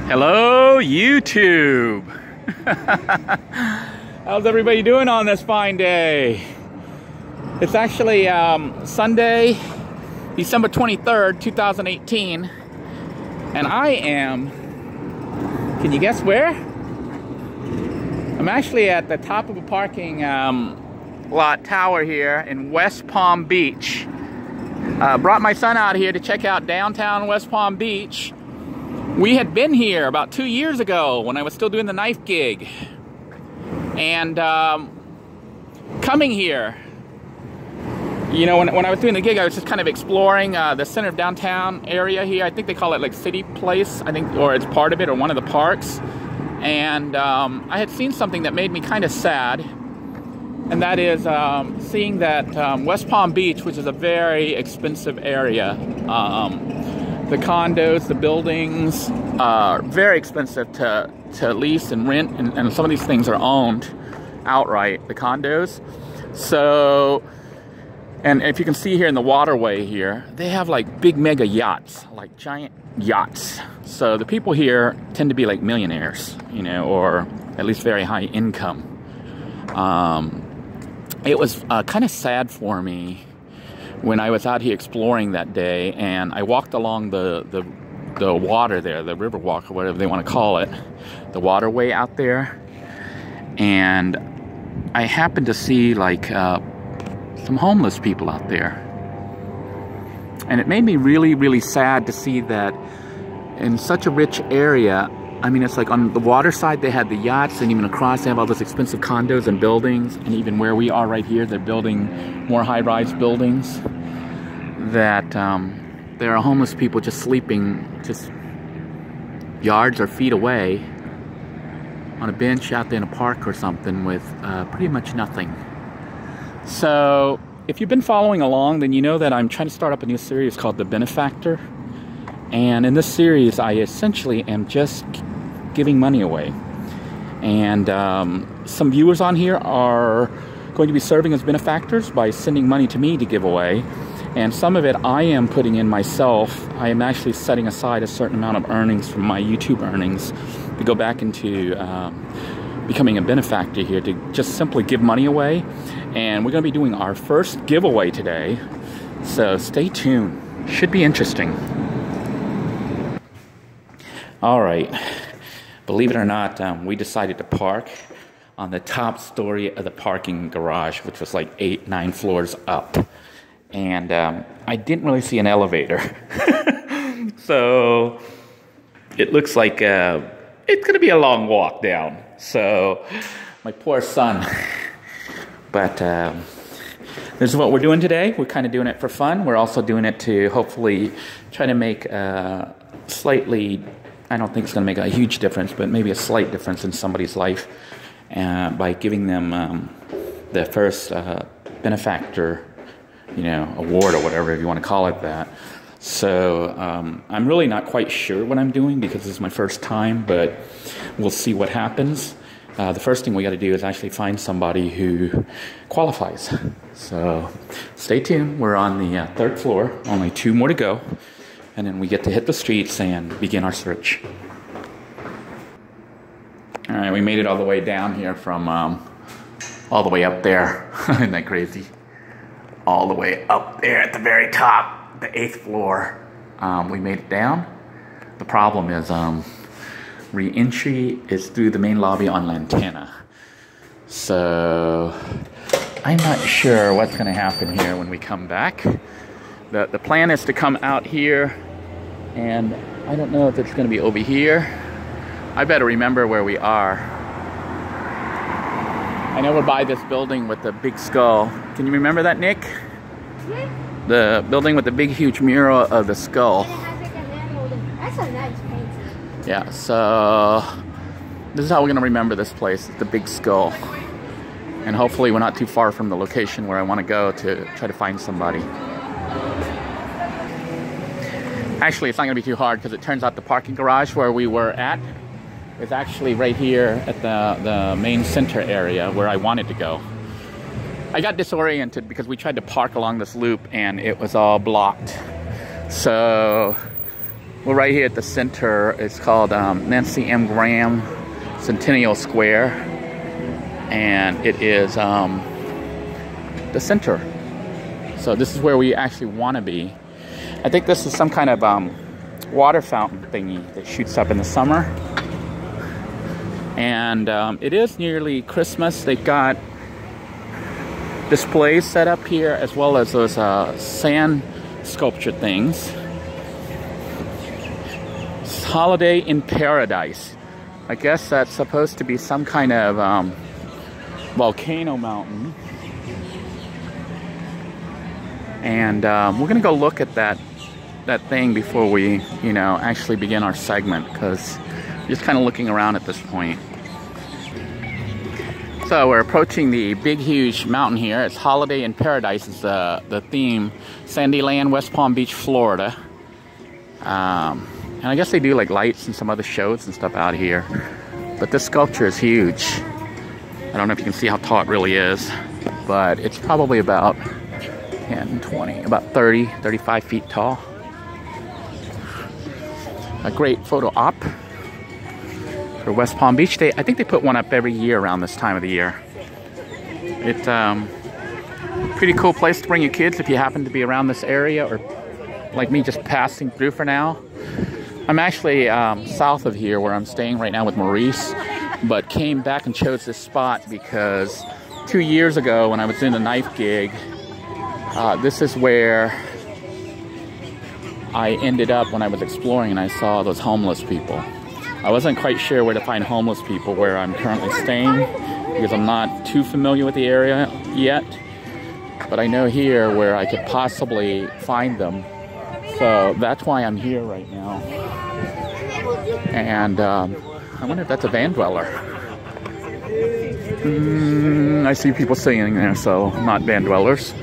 Hello, YouTube. How's everybody doing on this fine day? It's actually Sunday, December 23rd, 2018, and I am, can you guess where? I'm actually at the top of a parking lot tower here in West Palm Beach. Brought my son out here to check out downtown West Palm Beach. We had been here about 2 years ago when I was still doing the knife gig. And coming here, you know, when I was doing the gig, I was just kind of exploring the center of downtown area here. I think they call it like City Place, I think, or it's part of it, or one of the parks. And I had seen something that made me kind of sad. And that is seeing that West Palm Beach, which is a very expensive area, the condos, the buildings are very expensive to lease and rent, and some of these things are owned outright, the condos. So, and if you can see here in the waterway here, they have like big mega yachts, like giant yachts. So the people here tend to be like millionaires, you know, or at least very high income. It was kind of sad for me when I was out here exploring that day, and I walked along the water there, the river walk or whatever they want to call it, the waterway out there, and I happened to see like some homeless people out there, and it made me really, really sad to see that in such a rich area. I mean, it's like on the water side they had the yachts, and even across they have all those expensive condos and buildings, and even where we are right here, they're building more high-rise buildings, that there are homeless people just sleeping just yards or feet away on a bench out there in a park or something with pretty much nothing. So if you've been following along, then you know that I'm trying to start up a new series called The Benefactor. And in this series, I essentially am just giving money away. And some viewers on here are going to be serving as benefactors by sending money to me to give away. And some of it I am putting in myself. I am actually setting aside a certain amount of earnings from my YouTube earnings to go back into becoming a benefactor here, to just simply give money away. And we're going to be doing our first giveaway today. So stay tuned. Should be interesting. All right, believe it or not, we decided to park on the top story of the parking garage, which was like 8-9 floors up. And I didn't really see an elevator. So it looks like it's gonna be a long walk down. So my poor son. But this is what we're doing today. We're kind of doing it for fun. We're also doing it to hopefully try to make slightly, I don't think it's going to make a huge difference, but maybe a slight difference in somebody's life by giving them the first benefactor, you know, award or whatever, if you want to call it that. So I'm really not quite sure what I'm doing because this is my first time, but we'll see what happens. The first thing we got to do is actually find somebody who qualifies. So stay tuned. We're on the 3rd floor, only 2 more to go. And then we get to hit the streets and begin our search. All right, we made it all the way down here from all the way up there. Isn't that crazy? All the way up there at the very top, the 8th floor. We made it down. The problem is re-entry is through the main lobby on Lantana. So I'm not sure what's going to happen here when we come back. The plan is to come out here, and I don't know if it's going to be over here. I better remember where we are. I know we're by this building with the big skull. Can you remember that, Nick? Yeah. The building with the big, huge mural of the skull. And it has like a hand. That's a nice painting. Yeah, so this is how we're going to remember this place, the big skull. And hopefully we're not too far from the location where I want to go to try to find somebody. Actually, it's not going to be too hard because it turns out the parking garage where we were at is actually right here at the main center area where I wanted to go. I got disoriented because we tried to park along this loop and it was all blocked. So We're right here at the center. It's called Nancy M. Graham Centennial Square, and it is the center. So this is where we actually want to be. I think this is some kind of water fountain thingy that shoots up in the summer. And it is nearly Christmas. They've got displays set up here, as well as those sand sculpture things. It's Holiday in Paradise. I guess that's supposed to be some kind of volcano mountain. And we're gonna go look at that thing before we, you know, actually begin our segment, because just kind of looking around at this point. So we're approaching the big, huge mountain here. It's Holiday in Paradise is the theme. Sandyland, West Palm Beach, Florida. And I guess they do like lights and some other shows and stuff out here. But this sculpture is huge. I don't know if you can see how tall it really is, but it's probably about 10, 20, about 30, 35 feet tall. A great photo op for West Palm Beach. I think they put one up every year around this time of the year. It's pretty cool place to bring your kids if you happen to be around this area, or like me, just passing through for now. I'm actually south of here where I'm staying right now with Maurice, but came back and chose this spot because 2 years ago when I was doing the knife gig, this is where I ended up when I was exploring, and I saw those homeless people. I wasn't quite sure where to find homeless people where I'm currently staying because I'm not too familiar with the area yet, but I know here where I could possibly find them. So that's why I'm here right now. And I wonder if that's a van dweller. I see people singing there, so not van dwellers.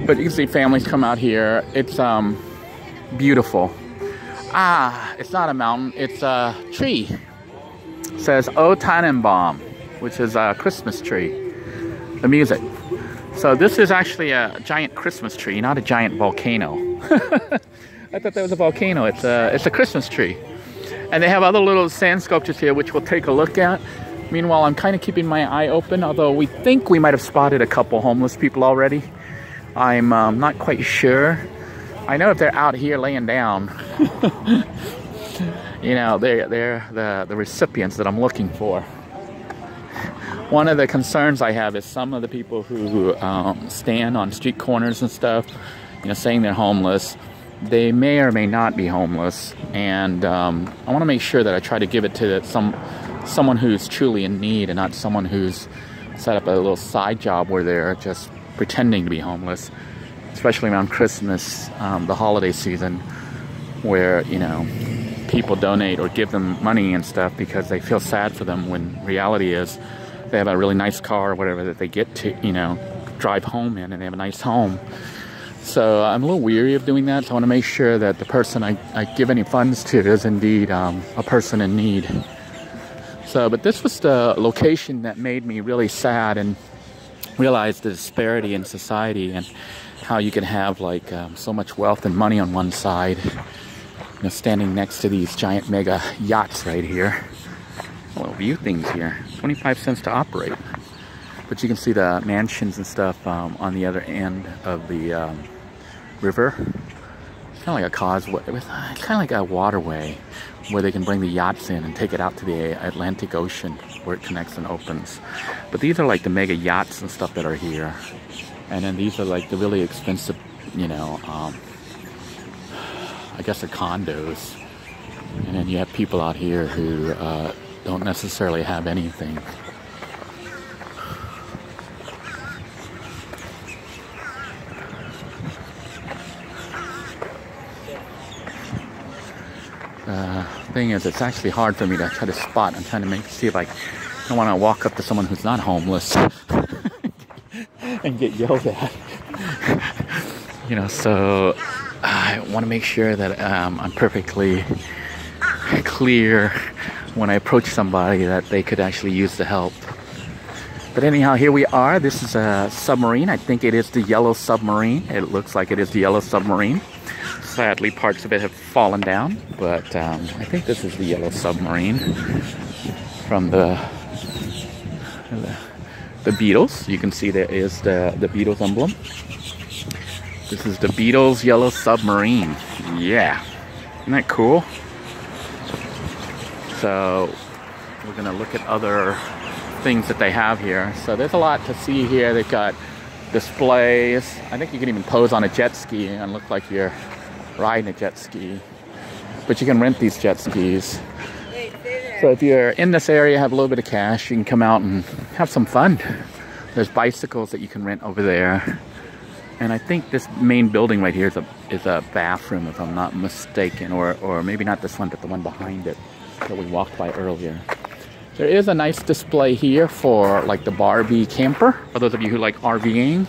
But you can see families come out here. It's beautiful. It's not a mountain, it's a tree. It says O Tannenbaum, which is a Christmas tree. The music. So this is actually a giant Christmas tree, not a giant volcano. I thought that was a volcano. It's a Christmas tree. And they have other little sand sculptures here, which we'll take a look at. Meanwhile, I'm kind of keeping my eye open, although we think we might have spotted a couple homeless people already. I'm not quite sure. I know if they're out here laying down, you know, they're the recipients that I'm looking for. One of the concerns I have is some of the people who stand on street corners and stuff, you know, saying they're homeless. They may or may not be homeless, and I want to make sure that I try to give it to someone who's truly in need, and not someone who's set up a little side job where they're just pretending to be homeless. Especially around Christmas, the holiday season, where, you know, people donate or give them money and stuff because they feel sad for them, when reality is they have a really nice car or whatever that they get to, you know, drive home in, and they have a nice home. So I'm a little weary of doing that, so I want to make sure that the person I give any funds to is indeed a person in need. So, but this was the location that made me really sad and realize the disparity in society, and how you can have like so much wealth and money on one side, you know, standing next to these giant mega yachts right here. Little view things here, 25 cents to operate. But you can see the mansions and stuff on the other end of the river. It's kind of like a causeway, it's kind of like a waterway where they can bring the yachts in and take it out to the Atlantic Ocean where it connects and opens. But these are like the mega yachts and stuff that are here. And then these are like the really expensive, you know, I guess they're condos. And then you have people out here who don't necessarily have anything. Thing is, it's actually hard for me to try to spot. I'm trying to see if I want to walk up to someone who's not homeless and get yelled at. You know, so I want to make sure that I'm perfectly clear when I approach somebody that they could actually use the help. But anyhow, here we are. This is a submarine. I think it is the Yellow Submarine. It looks like it is the Yellow Submarine. Sadly, parts of it have fallen down, but I think this is the yellow submarine from the Beatles. You can see there is the Beatles emblem. This is the Beatles yellow submarine. Yeah, isn't that cool? So we're gonna look at other things that they have here. So there's a lot to see here. They've got displays. I think you can even pose on a jet ski and look like you're riding a jet ski. But you can rent these jet skis. So if you're in this area, have a little bit of cash, you can come out and have some fun. There's bicycles that you can rent over there. And I think this main building right here is a bathroom, if I'm not mistaken, or maybe not this one, but the one behind it that we walked by earlier. There is a nice display here for like the Barbie camper, for those of you who like RVing.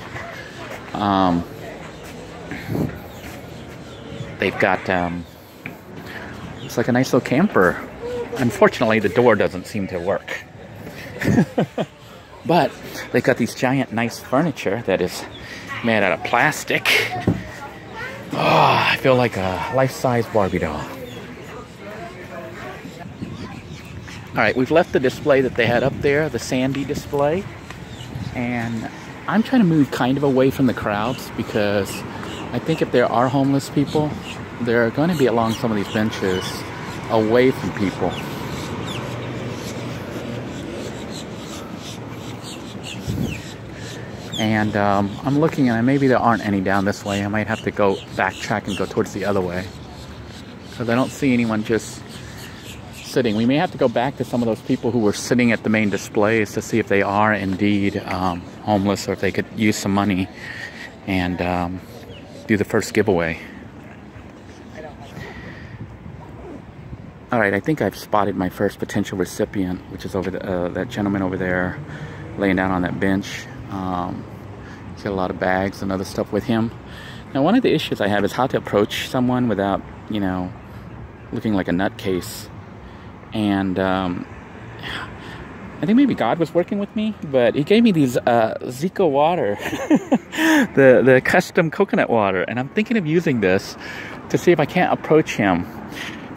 They've got, it's like a nice little camper. Unfortunately, the door doesn't seem to work. But they've got these giant nice furniture that is made out of plastic. Oh, I feel like a life-size Barbie doll. Alright, we've left the display that they had up there, the Sandy display. And I'm trying to move kind of away from the crowds because I think if there are homeless people, they're going to be along some of these benches away from people. And I'm looking and maybe there aren't any down this way. I might have to go backtrack and go towards the other way. Because I don't see anyone just sitting. We may have to go back to some of those people who were sitting at the main displays to see if they are indeed homeless or if they could use some money and do the first giveaway. Alright, I think I've spotted my first potential recipient, which is over that gentleman over there laying down on that bench. He's got a lot of bags and other stuff with him. Now, one of the issues I have is how to approach someone without, you know, looking like a nutcase. And I think maybe God was working with me, but he gave me these Zico water, the custom coconut water, and I'm thinking of using this to see if I can't approach him,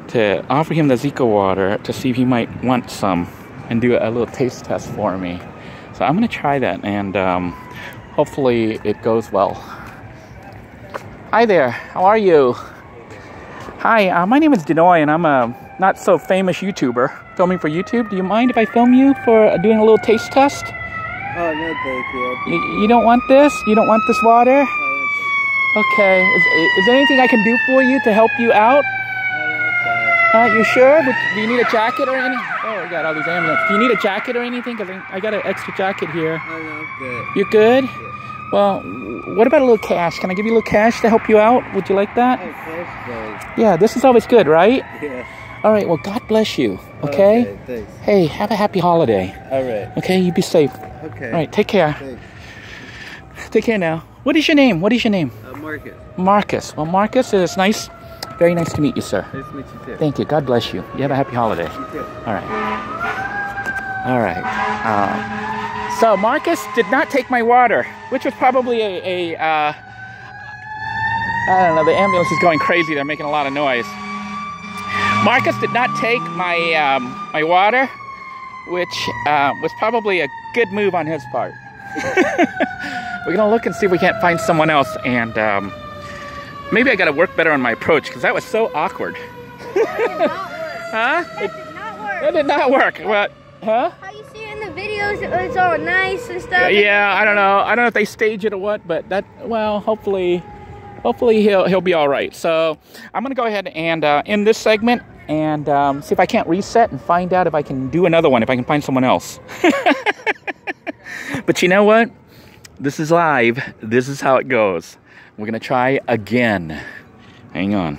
to offer him the Zico water to see if he might want some and do a little taste test for me. So I'm going to try that, and hopefully it goes well. Hi there, how are you? Hi, my name is Denoy, and I'm a not so famous YouTuber filming for YouTube. Do you mind if I film you for doing a little taste test? Oh, no, thank you. You don't want this? You don't want this water? Okay. Is there anything I can do for you to help you out? You sure? Do you need a jacket or anything? Oh, we got all these ambulances. Do you need a jacket or anything? Because I got an extra jacket here. Oh, no, I'm good. You're good? Yeah. Well, what about a little cash? Can I give you a little cash to help you out? Would you like that? Oh, cash, please. Yeah, this is always good, right? Yeah. All right, well, God bless you, okay? Okay, thanks. Hey, have a happy holiday. All right. Okay, you be safe. Okay. All right, take care. Thanks. Take care now. What is your name? What is your name? Marcus. Marcus. Well, Marcus, it's nice. Very nice to meet you, sir. Nice to meet you, too. Thank you. God bless you. You have a happy holiday. You too. All right. All right. So Marcus did not take my water, which was probably I don't know, the ambulance is going crazy. They're making a lot of noise. Marcus did not take my my water, which was probably a good move on his part. We're gonna look and see if we can't find someone else, and maybe I gotta work better on my approach because that was so awkward. That did not work. Huh? That did not work. That did not work. What? Huh? How you see it in the videos, it's all nice and stuff. Yeah, I don't know. I don't know if they stage it or what, but that, well, hopefully he'll be all right. So I'm gonna go ahead and end this segment and see if I can't reset and find out if I can do another one, if I can find someone else. But you know what? This is live. This is how it goes. We're gonna try again. Hang on.